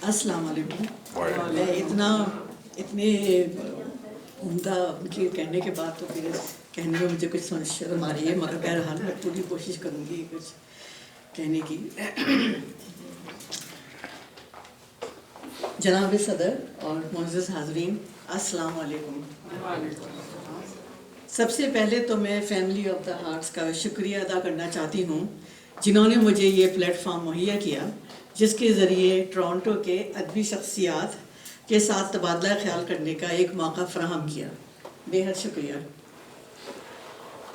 अस्सलाम वालेकुम। मैं इतने उम्दा मुझे कहने के बाद तो फिर कहने में मुझे कुछ शर्म आ रही है, मगर बहरहाल मैं पूरी कोशिश करूँगी कुछ कहने की। जनाब सदर और मुअज़्ज़ज़ हाज़रीन, अस्सलाम वालेकुम। सबसे पहले तो मैं फैमिली ऑफ द हार्ट्स का शुक्रिया अदा करना चाहती हूँ जिन्होंने मुझे ये प्लेटफॉर्म मुहैया किया, जिसके ज़रिए टोरंटो के अदबी शख्सियात के साथ तबादला ख्याल करने का एक मौका फराहम किया। बेहद शुक्रिया।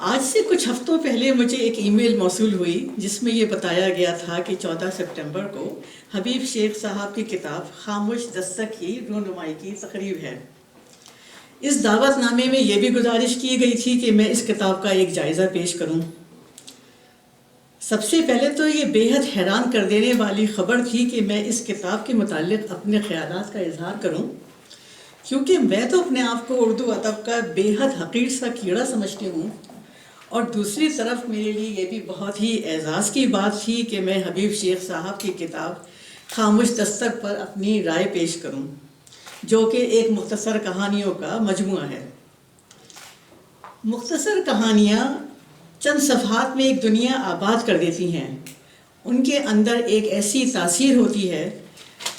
आज से कुछ हफ्तों पहले मुझे एक ईमेल मौसूल हुई जिसमें ये बताया गया था कि 14 सितंबर को हबीब शेख साहब की किताब खामोश दस्तक की रूनुमाई की तकरीब है। इस दावतनामे में ये भी गुजारिश की गई थी कि मैं इस किताब का एक जायज़ा पेश करूं। सबसे पहले तो ये बेहद हैरान कर देने वाली ख़बर थी कि मैं इस किताब के मुतालिक अपने ख़यालात का इजहार करूं, क्योंकि मैं तो अपने आप को उर्दू अदब का बेहद हक़ीर सा कीड़ा समझती हूँ, और दूसरी तरफ मेरे लिए ये भी बहुत ही एजाज़ की बात थी कि मैं हबीब शेख साहब की किताब खामोश दस्तक पर अपनी राय पेश करूँ, जो कि एक मुख्तसर कहानियों का मजमुआ है। मुख्तसर कहानियाँ चंद सफ़हात में एक दुनिया आबाद कर देती हैं। उनके अंदर एक ऐसी तासीर होती है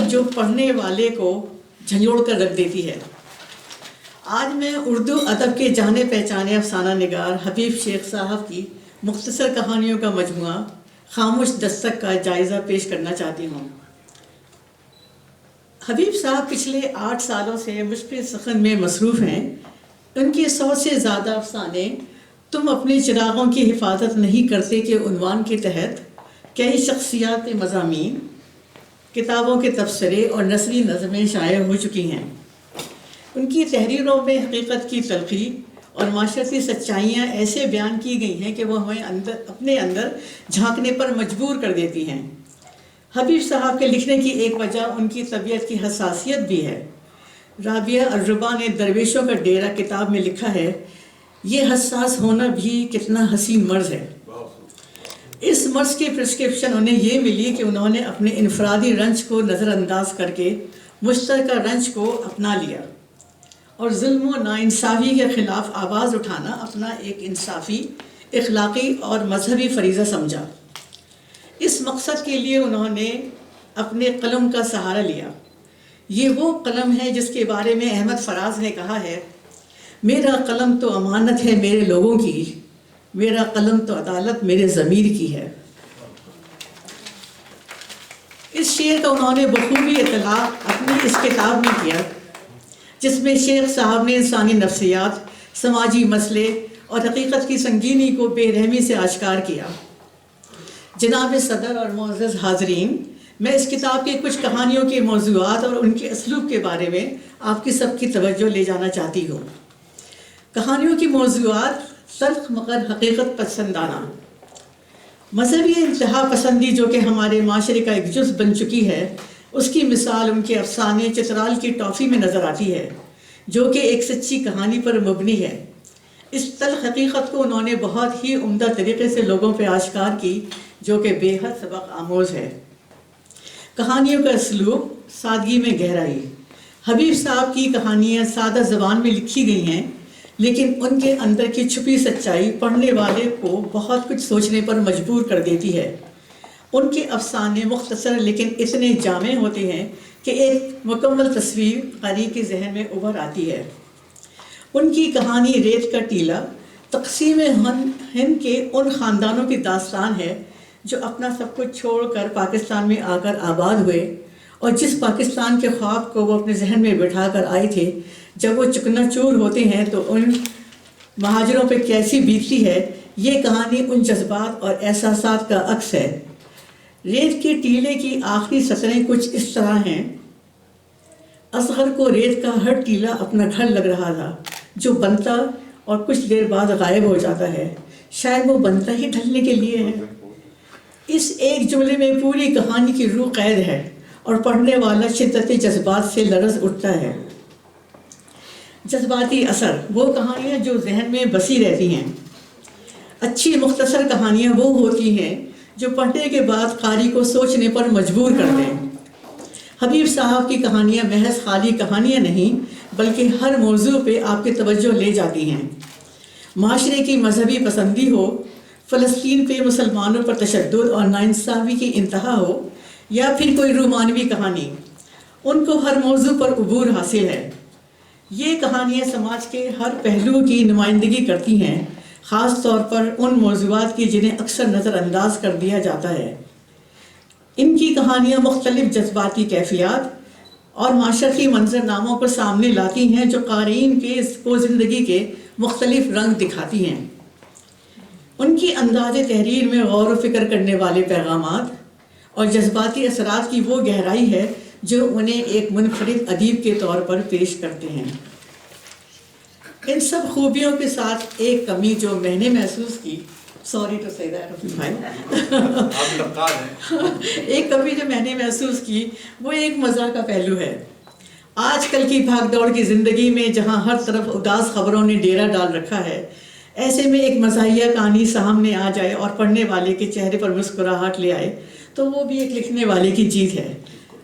जो पढ़ने वाले को झंझोड़ कर रख देती है। आज मैं उर्दू अदब के जाने पहचाने अफसाना निगार हबीब शेख साहब की मुख्तसर कहानियों का मजमुआ खामोश दस्तक का जायज़ा पेश करना चाहती हूँ। हबीब साहब पिछले 8 सालों से मुश्किल सखन में मसरूफ़ हैं। उनके 100 से ज़्यादा अफसाने तुम अपने चिरागों की हिफाजत नहीं करते के उन्वान के तहत कई शख्सियात मज़ामीन, किताबों के तबसरे और नसरी नज़में शाये हो चुकी हैं। उनकी तहरीरों में हकीकत की तलखी और माशरती सच्चाइयाँ ऐसे बयान की गई हैं कि वह हमें अपने अंदर झांकने पर मजबूर कर देती हैं। हबीब साहब के लिखने की एक वजह उनकी तबीयत की हसासियत भी है। राबिया अर्रुबा ने दरवेशों का डेरा किताब में लिखा है, ये हसास होना भी कितना हसीन मर्ज़ है। इस मर्ज़ की प्रिस्क्रिप्शन उन्हें ये मिली कि उन्होंने अपने इनफरादी रंज को नज़रअंदाज करके मुश्तरका रंज को अपना लिया और जुल्म व नाइंसाफ़ी के ख़िलाफ़ आवाज़ उठाना अपना एक इंसाफ़ी, इखलाक़ी और मजहबी फ़रीज़ा समझा। इस मकसद के लिए उन्होंने अपने कलम का सहारा लिया। ये वो कलम है जिसके बारे में अहमद फराज ने कहा है, मेरा कलम तो अमानत है मेरे लोगों की, मेरा कलम तो अदालत मेरे ज़मीर की है। इस शेर का उन्होंने बखूबी इतलाक़ अपनी इस किताब में किया, जिसमें शेख साहब ने इंसानी नफ्सियात, समाजी मसले और हकीकत की संगीनी को बेरहमी से आश्कार किया। जनाब सदर और मुअज़्ज़ज़ हाज़रीन, मैं इस किताब की कुछ कहानियों के मौज़ूआत और उनके असलूब के बारे में आपकी सबकी तवज्जो ले जाना चाहती हूँ। कहानियों की मौज़ूआत तल्ख़ मगर हकीकत पसंदाना, मजहबी इंतहा पसंदी जो कि हमारे माशरे का एक जुज़ बन चुकी है, उसकी मिसाल उनके अफसाने चित्राल की टॉफ़ी में नज़र आती है, जो कि एक सच्ची कहानी पर मबनी है। इस तल्ख़ हकीकत को उन्होंने बहुत ही उम्दा तरीक़े से लोगों पर आश्कार की, जो कि बेहद सबक आमोज़ है। कहानियों का असलूब, सादगी में गहराई। हबीब साहब की कहानियाँ सादा ज़बान में लिखी गई हैं, लेकिन उनके अंदर की छुपी सच्चाई पढ़ने वाले को बहुत कुछ सोचने पर मजबूर कर देती है। उनके अफसाने मुख्तसर लेकिन इतने जामे होते हैं कि एक मुकम्मल तस्वीर क़ारी के जहन में उभर आती है। उनकी कहानी रेत का टीला तक़सीम हिंद के उन ख़ानदानों की दास्तान है जो अपना सब कुछ छोड़कर पाकिस्तान में आकर आबाद हुए, और जिस पाकिस्तान के ख्वाब को वो अपने जहन में बिठा कर आए थे, जब वो चकनाचूर होते हैं तो उन महाजरों पे कैसी बीतती है। ये कहानी उन जज्बात और एहसासात का अक्स है। रेत के टीले की आखिरी सतरें कुछ इस तरह हैं, असगर को रेत का हर टीला अपना घर लग रहा था, जो बनता और कुछ देर बाद गायब हो जाता है। शायद वो बनता ही ढलने के लिए है। इस एक जुमले में पूरी कहानी की रूह कैद है और पढ़ने वाला शिद्दत जज्बात से लरज़ उठता है। जज्बाती असर, वो कहानियाँ जो जहन में बसी रहती हैं। अच्छी मुख्तसर कहानियाँ वो होती हैं जो पढ़ने के बाद क़ारी को सोचने पर मजबूर कर दें। حبیب صاحب کی کہانیاں محض خالی کہانیاں نہیں بلکہ ہر موضوع پہ آپ کی توجہ لے جاتی ہیں. معاشرے کی مذہبی پسندی ہو، فلسطین پہ مسلمانوں پر تشدد اور ناانصافی کی انتہا ہو، یا پھر کوئی رومانوی کہانی، ان کو ہر موضوع پر عبور حاصل ہے. یہ کہانیاں سماج کے ہر پہلو کی نمائندگی کرتی ہیں، خاص طور پر ان موضوعات کی جنہیں اکثر نظر انداز کر دیا جاتا ہے. ان کی کہانیاں مختلف جذباتی کیفیات اور معاشرتی منظرناموں کو سامنے لاتی ہیں جو قارئین کو زندگی کے مختلف رنگ دکھاتی ہیں. ان کی انداز تحریر میں غور و فکر کرنے والے پیغامات اور جذباتی اثرات کی وہ گہرائی ہے جو انہیں ایک منفرد ادیب کے طور پر پیش کرتے ہیں. ان سب خوبیوں کے ساتھ ایک کمی جو میں نے محسوس کی، سوری ٹو سے دیٹ رفیق بھائی، ایک کمی جو میں نے محسوس کی وہ ایک مزاح کا پہلو ہے. آج کل کی بھاگ دوڑ کی زندگی میں جہاں ہر طرف اداس خبروں نے ڈیرا ڈال رکھا ہے، ایسے میں ایک مزاحیہ کہانی سامنے آ جائے اور پڑھنے والے کے چہرے پر مسکراہٹ لے آئے تو وہ بھی ایک لکھنے والے کی جیت ہے.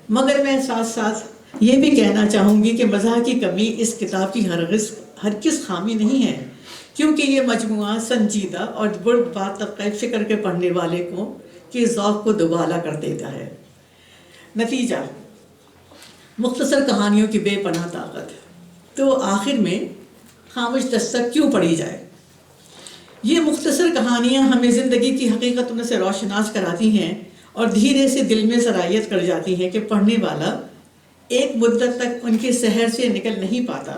مگر میں ساتھ ساتھ یہ بھی کہنا چاہوں گی کہ مزاح کی کمی اس کتاب کی ہرگز خامی نہیں ہے، کیونکہ یہ مجموعہ سنجیدہ اور بات طبقہ فکر کے پڑھنے والے کے ذوق کو دوبالا کر دیتا ہے. نتیجہ، مختصر کہانیوں کی بے پناہ طاقت. تو آخر میں خاموش دستک کیوں پڑھی جائے؟ یہ مختصر کہانیاں ہمیں زندگی کی حقیقتوں سے روشناس کراتی ہیں اور دھیرے سے دل میں سرایت کر جاتی ہیں کہ پڑھنے والا ایک مدت تک ان کے سحر سے نکل نہیں پاتا.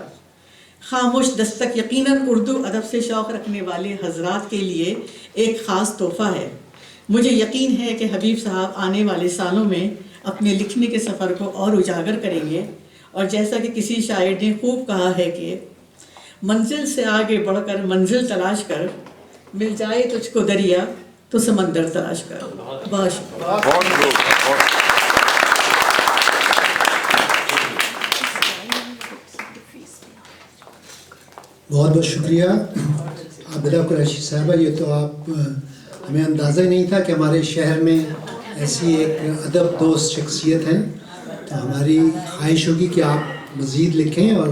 خاموش دستک یقیناً اردو ادب سے شوق رکھنے والے حضرات کے لیے ایک خاص تحفہ ہے. مجھے یقین ہے کہ حبیب صاحب آنے والے سالوں میں اپنے لکھنے کے سفر کو اور اجاگر کریں گے، اور جیسا کہ کسی شاعر نے خوب کہا ہے کہ منزل سے آگے بڑھ کر منزل تلاش کر، مل جائے تجھ کو دریا تو سمندر تلاش کر. بہت شکریہ. بہت بہت شکریہ عابدہ قریشی صاحبہ. یہ تو آپ ہمیں اندازہ ہی نہیں تھا کہ ہمارے شہر میں ایسی ایک ادب دوست شخصیت ہیں. تو ہماری خواہش ہوگی کہ آپ مزید لکھیں اور